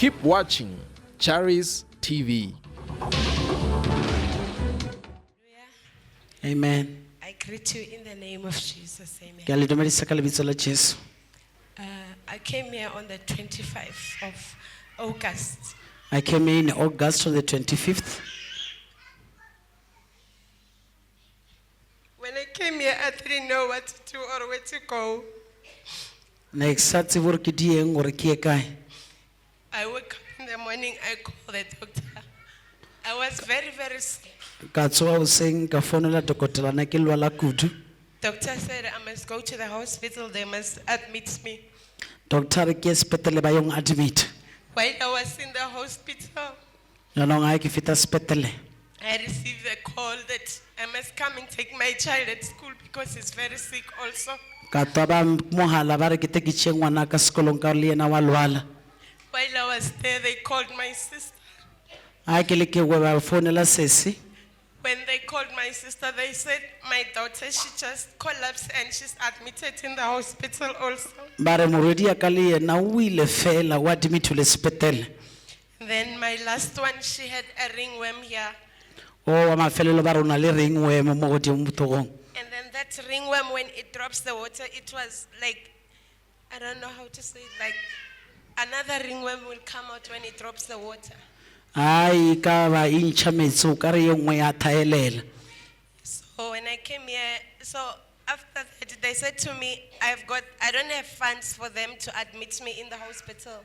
Keep watching Charis TV. Amen. I greet you in the name of Jesus. Amen. Ke a le dumedisa ka lebitso la Jesu. I came here on the 25th of August. I came in August on the 25th. When I came here, I didn't know what to do or where to go. Ne ke sa tsebe gore ke di eng gore ke ye kae. I woke up in the morning, I called the doctor. I was very, very sick. Ka tsoga hoseng ka founela dokotelana ke lwala kudu. Doctor said I must go to the hospital, they must admit me. Doctor re ke ye sepetele ba yong admit. While I was in the hospital, Yaanong ha ke feta sepetele. I received a call that I must come and take my child at school because he's very sick also. Ka twa ba mohala ba re ke te ke tšee ngwana ka sekolong ka le yena wa lwala. While I was there, they called my sister. Ha ke le ke we ba founela sesi. When they called my sister, they said my daughter, she just collapsed and she's admitted in the hospital also. Ba re morwedi ya ka le yena o ile fela o admitile sepetele. Then my last one, she had a ringworm here. O wa mafelelo ba re o na le ringworm mo godimo botogong. And then that ringworm, when it drops the water, it was like, I don't know how to say it, like another ringworm will come out when it drops the water. Ai ka ba intsha metsi o ka re ye nngwe ya thaelela. So when I came here, so after that, they said to me, I don't have funds for them to admit me in the hospital.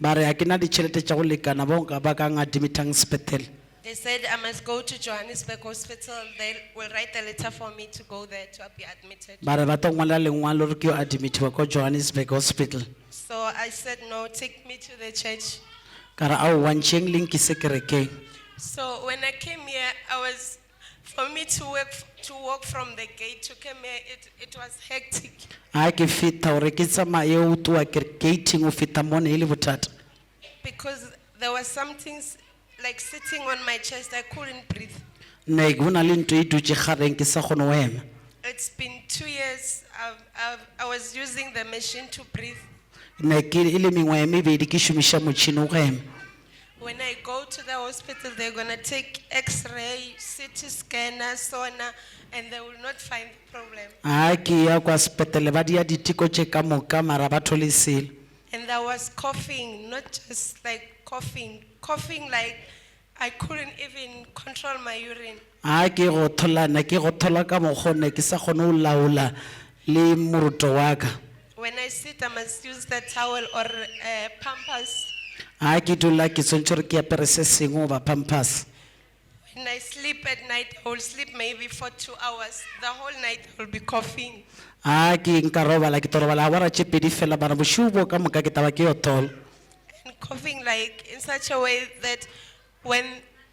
Ba re ha ke na ditšhelete tša go lekana bo nka ba ka admitang sepetele. They said I must go to Johannesburg Hospital. They will write a letter for me to go there to be admitted. Ba re ba tlo ngwala lengwalo gore ke yo admitiwa ko Johannesburg Hospital. So I said, no, take me to the church. Ka re ao wa ntšheng le nkise kerekeng. So when I came here, for me to walk from the gate to come here, it was hectic. Ha ke feta gore ke tsamaye o toa gating o feta mone e le bothata. Because there was something like sitting on my chest, I couldn't breathe. Ne go na le ntho e dutse gareng ke sa kgone go ema. It's been 2 years, I was using the machine to breathe. Ne ke e le mengwe e mebedi ke šomiša motšhini o go ema. When I go to the hospital, they're going to take X-ray, CT scanner, sonar, and they will not find the problem. Ha ke ya kwa sepetele ba dia diteko tše ka moka mara ba thole selo. And I was coughing, not just like coughing like I couldn't even control my urine. Ha ke go tholana ke go thola ka mogone ke sa kgone go laola le moroto wa ka. When I sit, I must use the towel or pampers. Ha ke dula ke tshwantse gore ke apere se sengwe ba pampers. When I sleep at night, I will sleep maybe for 2 hours. The whole night I will be coughing. Ha ke nka robala ke torobala awara tše pedi fela bana bošiu bo ka moka ke taba ke yo thola. And coughing like in such a way that when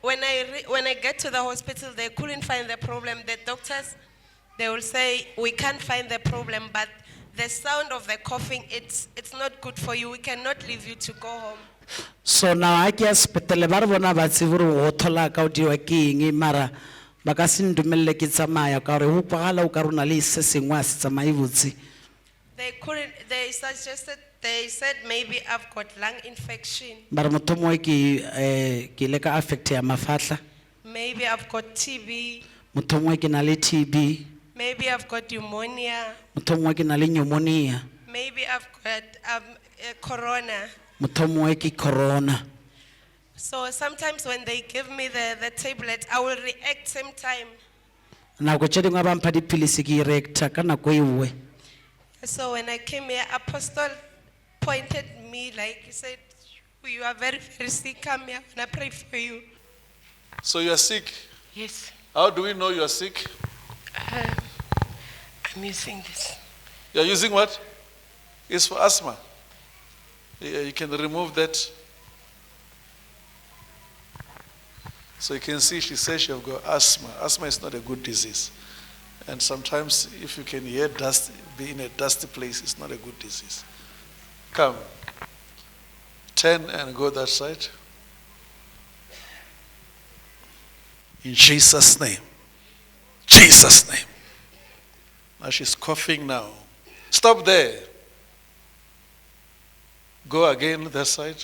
I get to the hospital, they couldn't find the problem. The doctors, they will say, we can't find the problem, but the sound of the coughing, it's not good for you. We cannot leave you to go home. So now ha ke ya sepetele ba re bona ba tsebe gore go thola ka o diwa ke eng mara ba ka se ndumelele ke tsamaya ka gore go kwagala o ka rona le se sengwe a se tsamaye botse. They said maybe I've got lung infection. Ba re motho mongwe ke ile ka affect ya mafatla. Maybe I've got TB. Motho mongwe ke na le TB. Maybe I've got pneumonia. Motho mongwe ke na le pneumonia. Maybe I've got corona. Motho mongwe ke corona. So sometimes when they give me the tablet, I will react same time. Nako tše dingwe ba mpha dipilisi ke reacta ka nako e nngwe. So when I came here, Apostle pointed me like he said, you are very, very sick, come here and I pray for you. So you are sick? Yes. How do we know you are sick? I'm using this. You are using what? It's for asthma. Yeah, you can remove that. So you can see she says she has got asthma. Asthma is not a good disease. And sometimes if you can hear dust, be in a dusty place, it's not a good disease. Come. Turn and go that side. In Jesus' name. Jesus' name. Now she's coughing now. Stop there. Go again that side.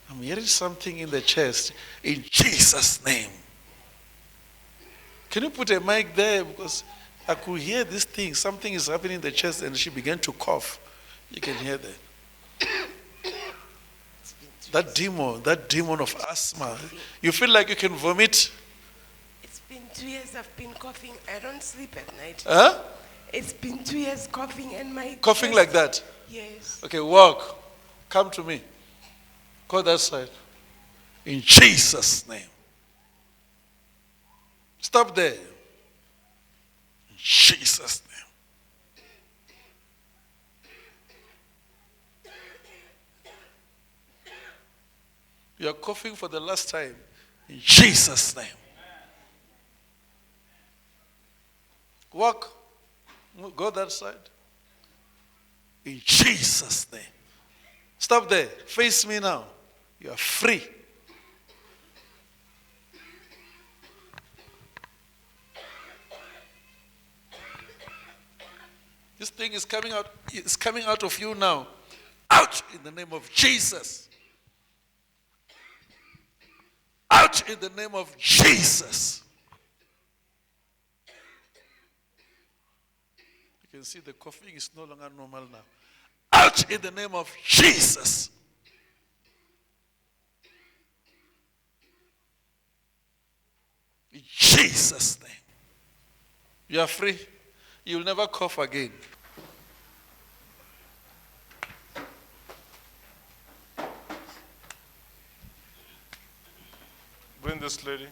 I'm hearing something in the chest. In Jesus' name. Can you put a mic there? Because I could hear this thing. Something is happening in the chest, and she began to cough. You can hear that. That demon of asthma. You feel like you can vomit? It's been 2 years I've been coughing. I don't sleep at night. Huh? It's been 2 years coughing and my Coughing chest- like that? Yes. Okay, walk. Come to me. Go that side. In Jesus' name. Stop there. In Jesus' name. You are coughing for the last time. In Jesus' name. Walk. Go that side. In Jesus' name. Stop there. Face me now. You are free. This thing is coming out. It's coming out of you now. Out in the name of Jesus. Out in the name of Jesus. You can see the coughing is no longer normal now. Out in the name of Jesus. In Jesus' name. You are free. You'll never cough again. Bring this lady.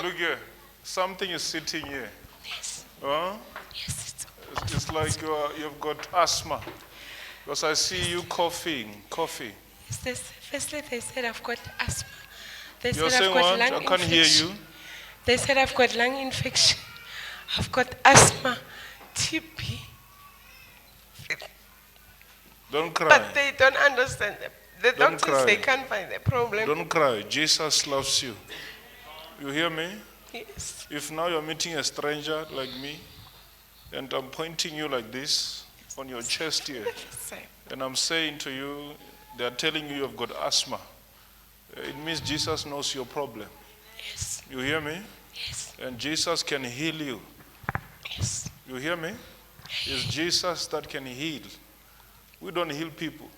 Look here. Something is sitting here. Yes. Huh? Yes. It's like you've got asthma. Because I see you coughing. Firstly, they said I've got asthma. They You're said saying I've got what? lung I can't hear infection. you. They said I've got lung infection. I've got asthma, TB. Don't cry. But they don't understand. The Don't doctors, cry. they can't find the problem. Don't cry. Jesus loves you. You hear me? Yes. If now you're meeting a stranger like me, and I'm pointing you like this on your chest here, Sir. and I'm saying to you, they're telling you you've got asthma. It means Jesus knows your problem. Yes. You hear me? Yes. And Jesus can heal you. Yes. You hear me? It's Jesus that can heal. We don't heal people.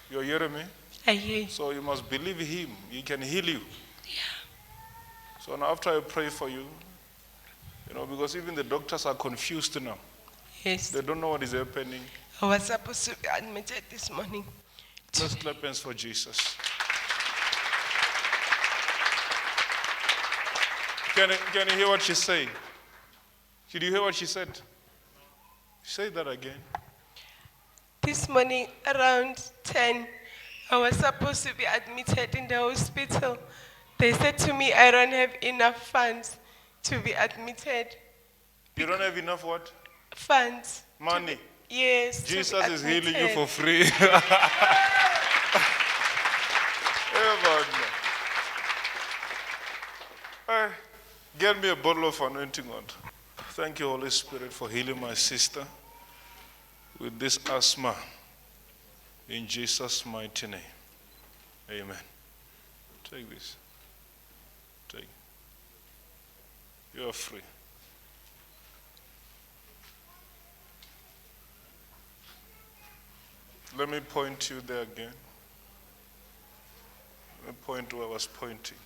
You hearing me? I hear you. So you must believe him. He can heal you. Yeah. So now after I pray for you, because even the doctors are confused now. Yes. They don't know what is happening. I was supposed to be admitted this morning. Let's clap hands for Jesus. Can you hear what she's saying? Did you hear what she said? Say that again. This morning around 10, I was supposed to be admitted in the hospital. They said to me I don't have enough funds to be admitted. You don't have enough what? Funds. Money. Yes. Jesus is healing you admitted. for free. Hey, get me a bottle of anointing oil. Thank you, Holy Spirit, for healing my sister with this asthma. In Jesus' mighty name. Amen. Take this. Take. You are free. Let me point you there again. Let me point where I was pointing.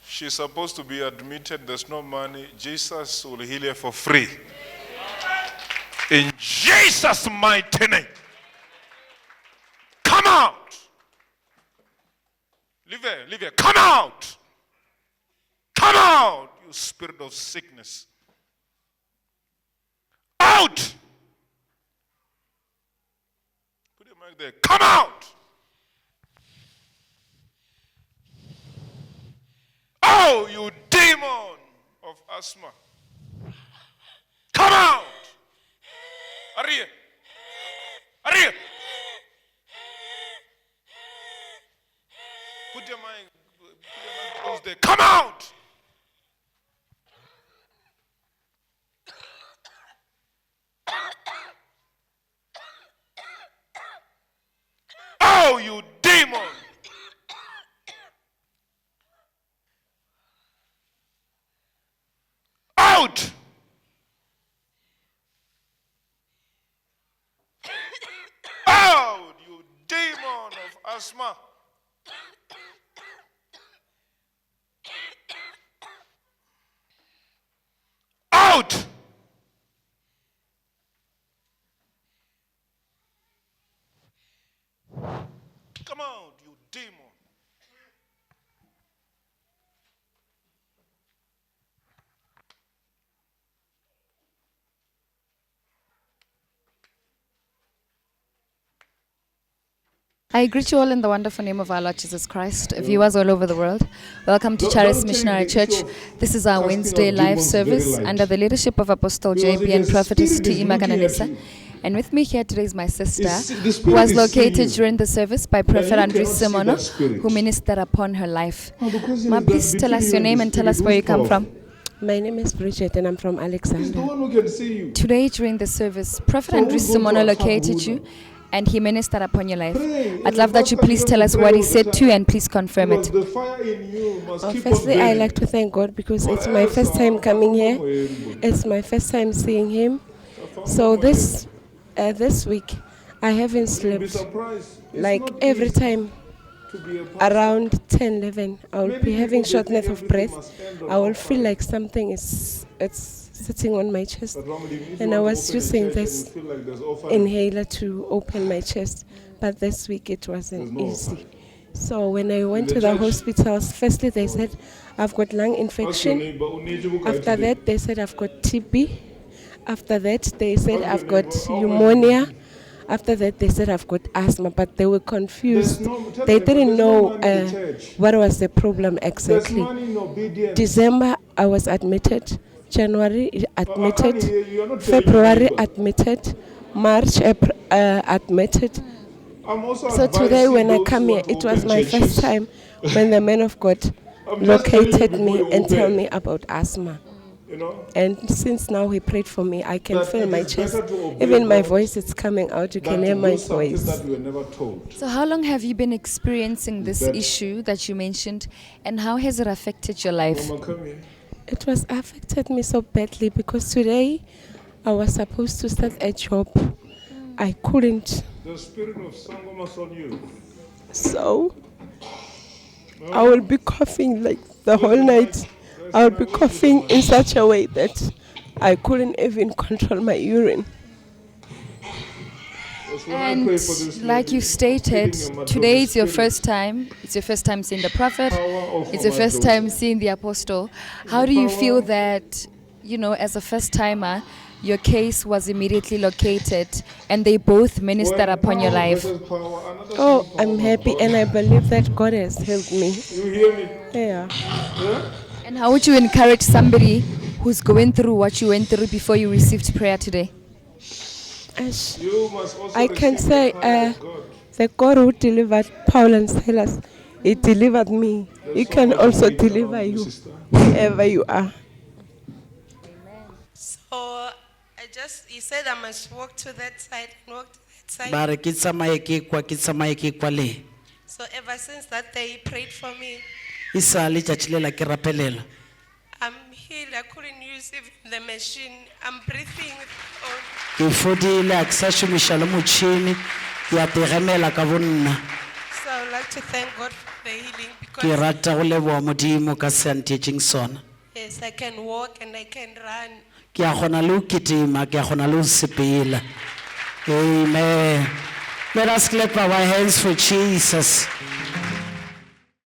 She's supposed to be admitted. There's no money. Jesus will heal her for free. In Jesus' mighty name. Come out. Leave here. Come out. Come out, you spirit of sickness. Out. Put your mic there. Come out. Oh, you demon of asthma. Come out. Aria. Aria. Put your mind close there. Come out. Oh, you demon. Out. Out, you demon of asthma. Out. Come out, you demon. I greet you all in the wonderful name of our Lord Jesus Christ, viewers all over the world. Welcome to Charis Missionary Church. This is our Wednesday live service under the leadership of Apostle JB and Prophetess T.E. Makananisa. And with me here today is my sister, who was located during the service by Prophet Simono, who ministered upon her life. Ma, please tell us your name and tell us where you come from. My name is Bridget and I'm from Alexander. Today during the service, Prophet Simono located you and he ministered upon your life. I'd love that you please tell us what he said to you and please confirm it. Firstly, I'd like to thank God because it's my first time coming here. It's my first time seeing him. So this week, I haven't slept. Like every time, around 10, 11, I will be having shortness of breath. I will feel like something is sitting on my chest. And I was using this inhaler to open my chest. But this week it wasn't easy. So when I went to the hospitals, firstly they said, I've got lung infection. After that, they said I've got TB. After that, they said I've got pneumonia. After that, they said I've got asthma, but they were confused. They didn't know what was the problem exactly. December, I was admitted. January, admitted. February, admitted. March, admitted. So today, when I come here, it was my first time when the man of God located me and told me about asthma. And since now he prayed for me, I can feel my chest. Even my voice is coming out. You can hear my voice. So how long have you been experiencing this issue that you mentioned, and how has it affected your life? It was affected me so badly because today I was supposed to start a job. I couldn't. The spirit of Sangomas on you. So I will be coughing like the whole night. I will be coughing in such a way that I couldn't even control my urine. And like you stated, today is your first time. It's your first time seeing the prophet. It's your first time seeing the apostle. How do you feel that, as a first timer, your case was immediately located and they both ministered upon your life? Oh, I'm happy and I believe that God has helped me. You hear me? Yeah. And how would you encourage somebody who's going through what you went through before you received prayer today? I can say the God who delivered Paul and Silas, he delivered me. He can also deliver you wherever you are. So he said I must walk to that side and walk to that side. So ever since that day, he prayed for me. I'm healed. I couldn't use even the machine. I'm breathing with all. So I would like to thank God for the healing because yes, I can walk and I can run. Amen. Let us clap our hands for Jesus.